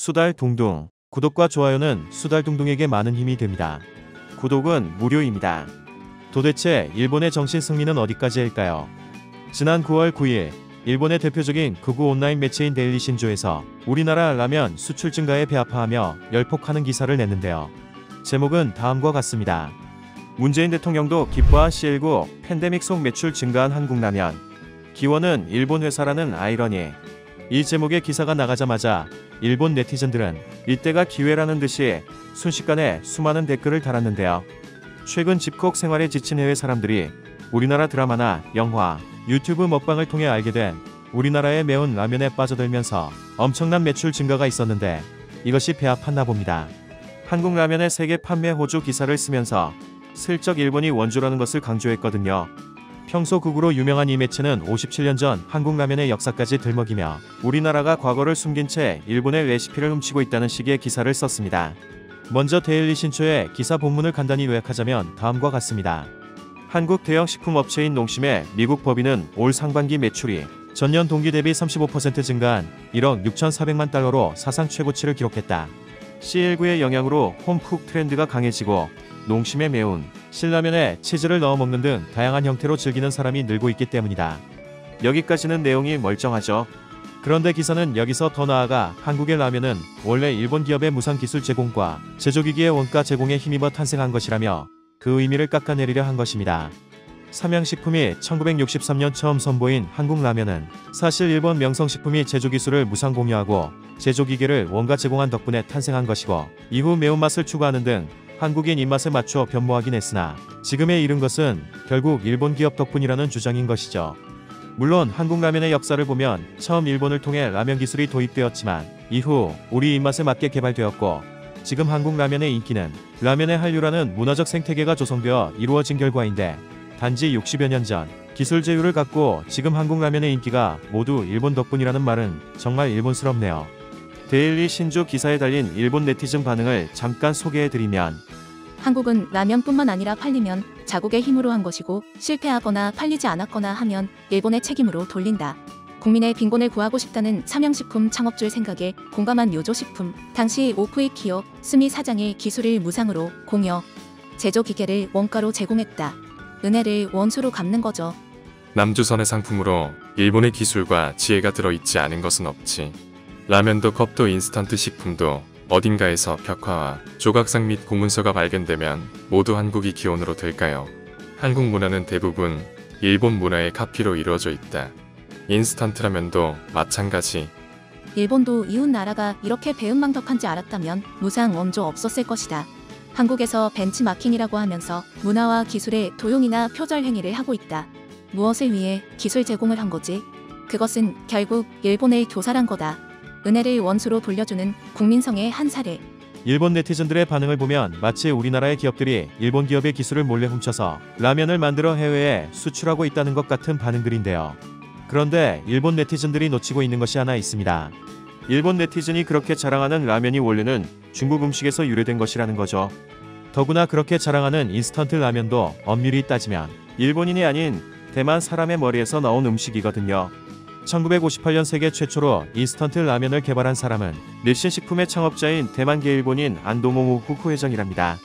수달둥둥. 구독과 좋아요는 수달둥둥에게 많은 힘이 됩니다. 구독은 무료입니다. 도대체 일본의 정신 승리는 어디까지일까요? 지난 9월 9일 일본의 대표적인 극우 온라인 매체인 데일리 신조에서 우리나라 라면 수출 증가에 배아파하며 열폭하는 기사를 냈는데요. 제목은 다음과 같습니다. 문재인 대통령도 기뻐한 C19 팬데믹 속 매출 증가한 한국라면. 기원은 일본 회사라는 아이러니. 이 제목의 기사가 나가자마자 일본 네티즌들은 이때가 기회라는 듯이 순식간에 수많은 댓글을 달았는데요. 최근 집콕 생활에 지친 해외 사람들이 우리나라 드라마나 영화, 유튜브 먹방을 통해 알게 된 우리나라의 매운 라면에 빠져들면서 엄청난 매출 증가가 있었는데 이것이 배아팠나 봅니다. 한국 라면의 세계 판매 호조 기사를 쓰면서 슬쩍 일본이 원조라는 것을 강조했거든요. 평소 극우로 유명한 이 매체는 57년 전 한국 라면의 역사까지 들먹이며 우리나라가 과거를 숨긴 채 일본의 레시피를 훔치고 있다는 식의 기사를 썼습니다. 먼저 데일리 신초의 기사 본문을 간단히 요약하자면 다음과 같습니다. 한국 대형 식품업체인 농심의 미국 법인은 올 상반기 매출이 전년 동기 대비 35% 증가한 1억 6,400만 달러로 사상 최고치를 기록했다. C19의 영향으로 홈쿡 트렌드가 강해지고 농심의 매운 신라면에 치즈를 넣어 먹는 등 다양한 형태로 즐기는 사람이 늘고 있기 때문이다. 여기까지는 내용이 멀쩡하죠. 그런데 기사는 여기서 더 나아가 한국의 라면은 원래 일본 기업의 무상 기술 제공과 제조기기의 원가 제공에 힘입어 탄생한 것이라며 그 의미를 깎아내리려 한 것입니다. 삼양식품이 1963년 처음 선보인 한국 라면은 사실 일본 명성식품이 제조기술을 무상 공유하고 제조기계를 원가 제공한 덕분에 탄생한 것이고 이후 매운맛을 추구하는 등 한국인 입맛에 맞춰 변모하긴 했으나 지금에 이른 것은 결국 일본 기업 덕분이라는 주장인 것이죠. 물론 한국 라면의 역사를 보면 처음 일본을 통해 라면 기술이 도입되었지만 이후 우리 입맛에 맞게 개발되었고 지금 한국 라면의 인기는 라면의 한류라는 문화적 생태계가 조성되어 이루어진 결과인데 단지 60여 년 전 기술 제휴를 갖고 지금 한국 라면의 인기가 모두 일본 덕분이라는 말은 정말 일본스럽네요. 데일리 신조 기사에 달린 일본 네티즌 반응을 잠깐 소개해드리면 한국은 라면뿐만 아니라 팔리면 자국의 힘으로 한 것이고 실패하거나 팔리지 않았거나 하면 일본의 책임으로 돌린다. 국민의 빈곤을 구하고 싶다는 삼양식품 창업주의 생각에 공감한 요조식품. 당시 오쿠이 기업 스미 사장이 기술을 무상으로 공여, 제조 기계를 원가로 제공했다. 은혜를 원수로 갚는 거죠. 남조선의 상품으로 일본의 기술과 지혜가 들어있지 않은 것은 없지. 라면도 컵도 인스턴트 식품도 어딘가에서 벽화와 조각상 및 공문서가 발견되면 모두 한국이 기원으로 될까요? 한국 문화는 대부분 일본 문화의 카피로 이루어져 있다. 인스턴트 라면도 마찬가지. 일본도 이웃 나라가 이렇게 배은망덕한지 알았다면 무상 원조 없었을 것이다. 한국에서 벤치마킹이라고 하면서 문화와 기술의 도용이나 표절 행위를 하고 있다. 무엇을 위해 기술 제공을 한 거지? 그것은 결국 일본을 교살한 거다. 은혜를 원수로 돌려주는 국민성의 한 사례. 일본 네티즌들의 반응을 보면 마치 우리나라의 기업들이 일본 기업의 기술을 몰래 훔쳐서 라면을 만들어 해외에 수출하고 있다는 것 같은 반응들인데요. 그런데 일본 네티즌들이 놓치고 있는 것이 하나 있습니다. 일본 네티즌이 그렇게 자랑하는 라면이 원래는 중국 음식에서 유래된 것이라는 거죠. 더구나 그렇게 자랑하는 인스턴트 라면도 엄밀히 따지면 일본인이 아닌 대만 사람의 머리에서 나온 음식이거든요. 1958년 세계 최초로 인스턴트 라면을 개발한 사람은 르신 식품의 창업자인 대만계 일본인 안도모모 후쿠 회장이랍니다.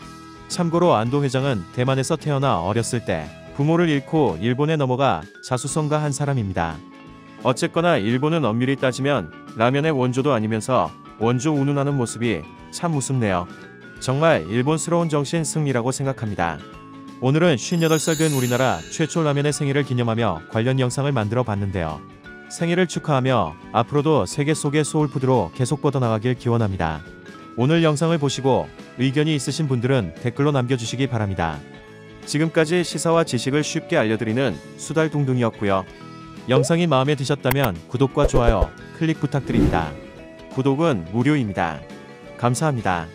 참고로 안도 회장은 대만에서 태어나 어렸을 때 부모를 잃고 일본에 넘어가 자수성가한 사람입니다. 어쨌거나 일본은 엄밀히 따지면 라면의 원조도 아니면서 원조 운운하는 모습이 참 우습네요. 정말 일본스러운 정신 승리라고 생각합니다. 오늘은 58살 된 우리나라 최초 라면의 생일을 기념하며 관련 영상을 만들어 봤는데요. 생일을 축하하며 앞으로도 세계 속의 소울푸드로 계속 뻗어나가길 기원합니다. 오늘 영상을 보시고 의견이 있으신 분들은 댓글로 남겨주시기 바랍니다. 지금까지 시사와 지식을 쉽게 알려드리는 수달둥둥이었고요. 영상이 마음에 드셨다면 구독과 좋아요 클릭 부탁드립니다. 구독은 무료입니다. 감사합니다.